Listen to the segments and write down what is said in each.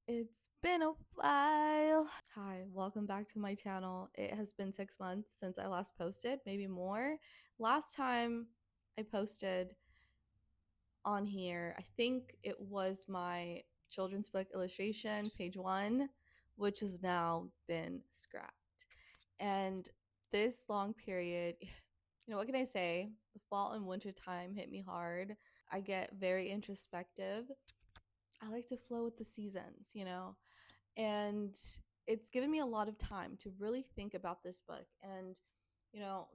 It's been a while. Hi, welcome back to my channel. It has been 6 months since I last posted, maybe more. Last time I posted on here, I think it was my children's book illustration, page one, which has now been scrapped. And this long period, what can I say? The fall and winter time hit me hard. I get very introspective. I like to flow with the seasons. And it's given me a lot of time to really think about this book. And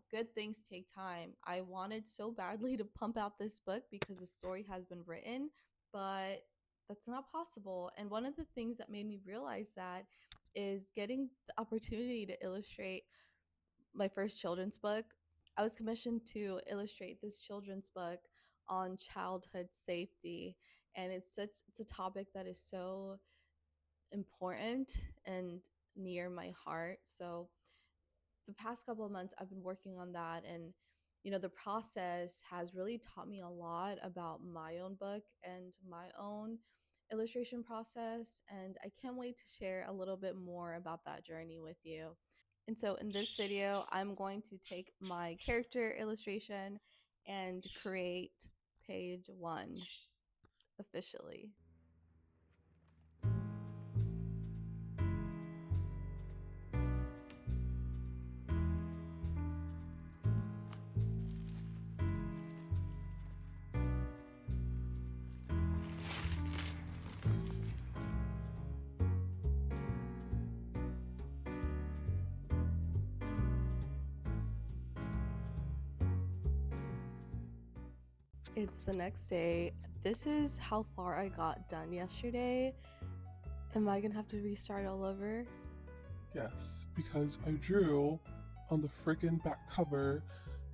good things take time. I wanted so badly to pump out this book because the story has been written, but that's not possible. And one of the things that made me realize that is getting the opportunity to illustrate my first children's book. I was commissioned to illustrate this children's book on childhood safety, and it's a topic that is so important and near my heart. So the past couple of months I've been working on that, and the process has really taught me a lot about my own book and my own illustration process, and I can't wait to share a little bit more about that journey with you. And so in this video, I'm going to take my character illustration and create page one officially. It's the next day. This is how far I got done yesterday. Am I gonna have to restart all over? Yes, because I drew on the friggin' back cover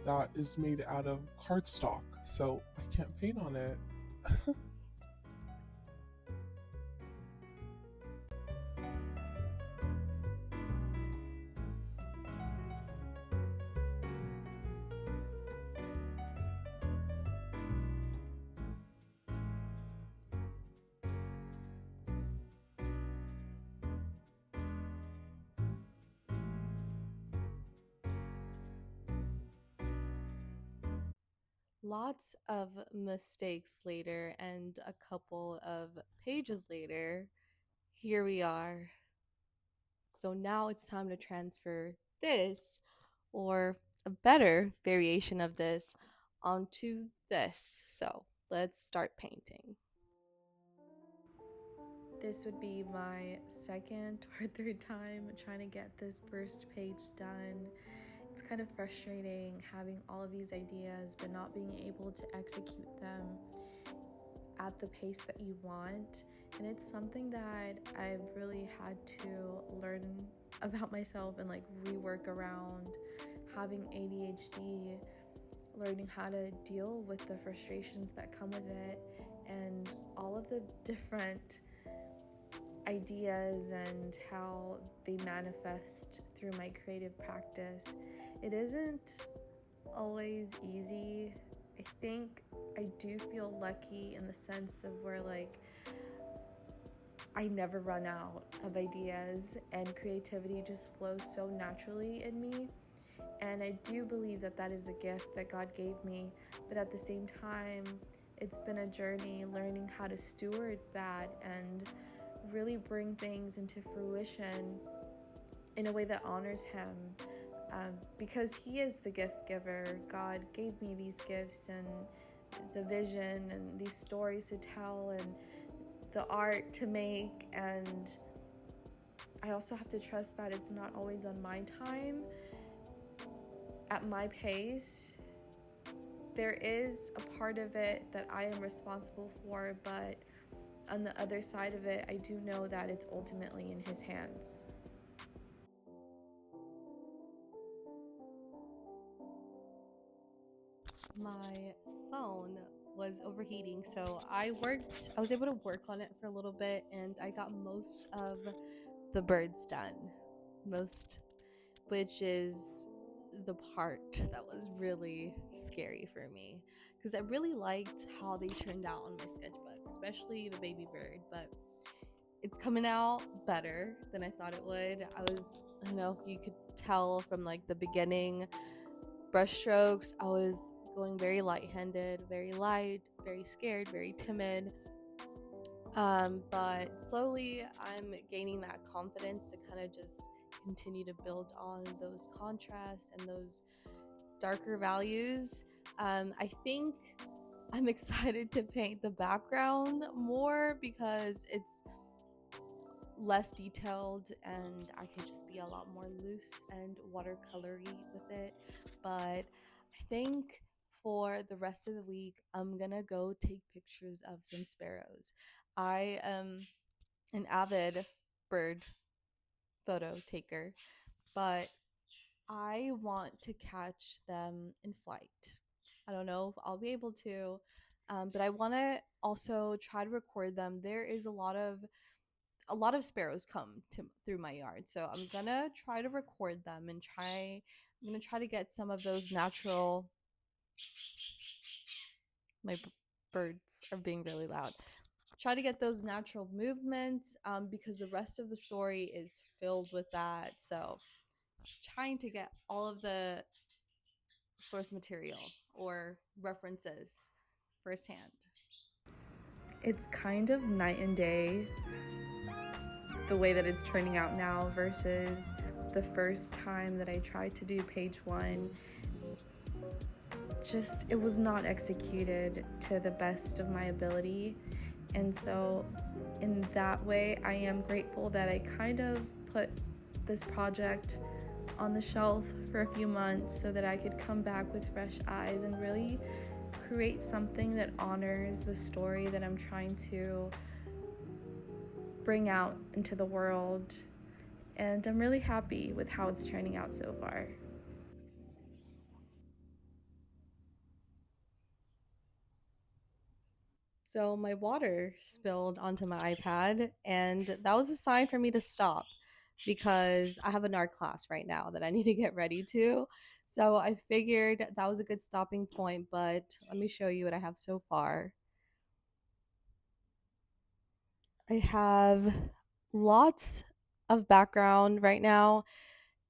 that is made out of cardstock, so I can't paint on it. Lots of mistakes later, and a couple of pages later, here we are. So now it's time to transfer this, or a better variation of this, onto this. So let's start painting. This would be my second or third time trying to get this first page done. It's kind of frustrating having all of these ideas but not being able to execute them at the pace that you want. And it's something that I've really had to learn about myself and like rework around having ADHD, learning how to deal with the frustrations that come with it and all of the different ideas and how they manifest through my creative practice. It isn't always easy. I think I do feel lucky in the sense of where like I never run out of ideas and creativity just flows so naturally in me. And I do believe that that is a gift that God gave me, but at the same time, it's been a journey learning how to steward that and really bring things into fruition in a way that honors Him. Because He is the gift giver. God gave me these gifts and the vision and these stories to tell and the art to make. And I also have to trust that it's not always on my time, at my pace. There is a part of it that I am responsible for, but on the other side of it, I do know that it's ultimately in His hands. My phone was overheating, so I was able to work on it for a little bit, and I got most of the birds done. Most, which is the part that was really scary for me, because I really liked how they turned out on my sketchbook, especially the baby bird. But it's coming out better than I thought it would. I don't know if you could tell from like the beginning brush strokes, I was going very light-handed, very light, very scared, very timid. But slowly I'm gaining that confidence to kind of just continue to build on those contrasts and those darker values. I think I'm excited to paint the background more because it's less detailed and I can just be a lot more loose and watercolory with it. But I think for the rest of the week, I'm gonna go take pictures of some sparrows. I am an avid bird photo taker, but I want to catch them in flight. I don't know if I'll be able to, but I want to also try to record them. There is a lot of sparrows come through my yard, so I'm gonna try to record them and I'm gonna try to get some of those natural. My birds are being really loud. Try to get those natural movements because the rest of the story is filled with that. So trying to get all of the source material or references firsthand. It's kind of night and day the way that it's turning out now versus the first time that I tried to do page one. Just it was not executed to the best of my ability, and so in that way I am grateful that I kind of put this project on the shelf for a few months so that I could come back with fresh eyes and really create something that honors the story that I'm trying to bring out into the world. And I'm really happy with how it's turning out so far. So my water spilled onto my iPad, and that was a sign for me to stop because I have an art class right now that I need to get ready to. So I figured that was a good stopping point, but let me show you what I have so far. I have lots of background right now,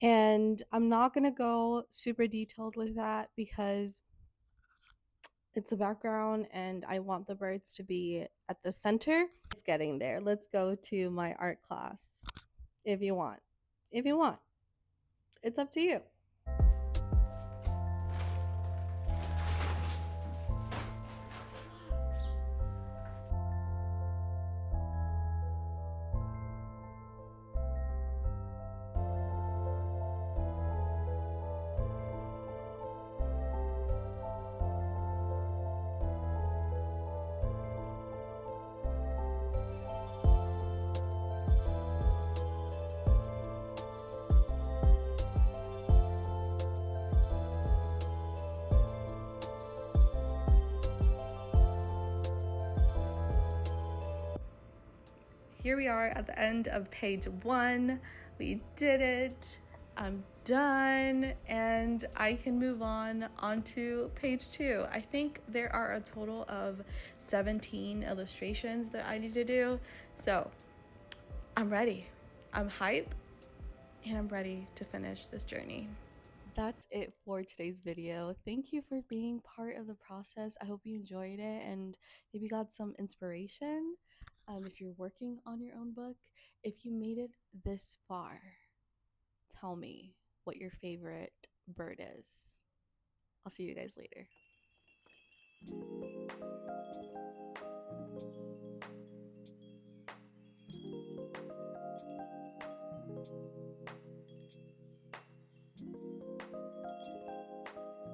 and I'm not going to go super detailed with that because it's the background and I want the birds to be at the center. It's getting there. Let's go to my art class if you want. If you want, it's up to you. Here we are at the end of page one. We did it. I'm done and I can move on onto page two. I think there are a total of 17 illustrations that I need to do. So I'm ready. I'm hype and I'm ready to finish this journey. That's it for today's video. Thank you for being part of the process. I hope you enjoyed it and maybe got some inspiration. If you're working on your own book, if you made it this far, tell me what your favorite bird is. I'll see you guys later.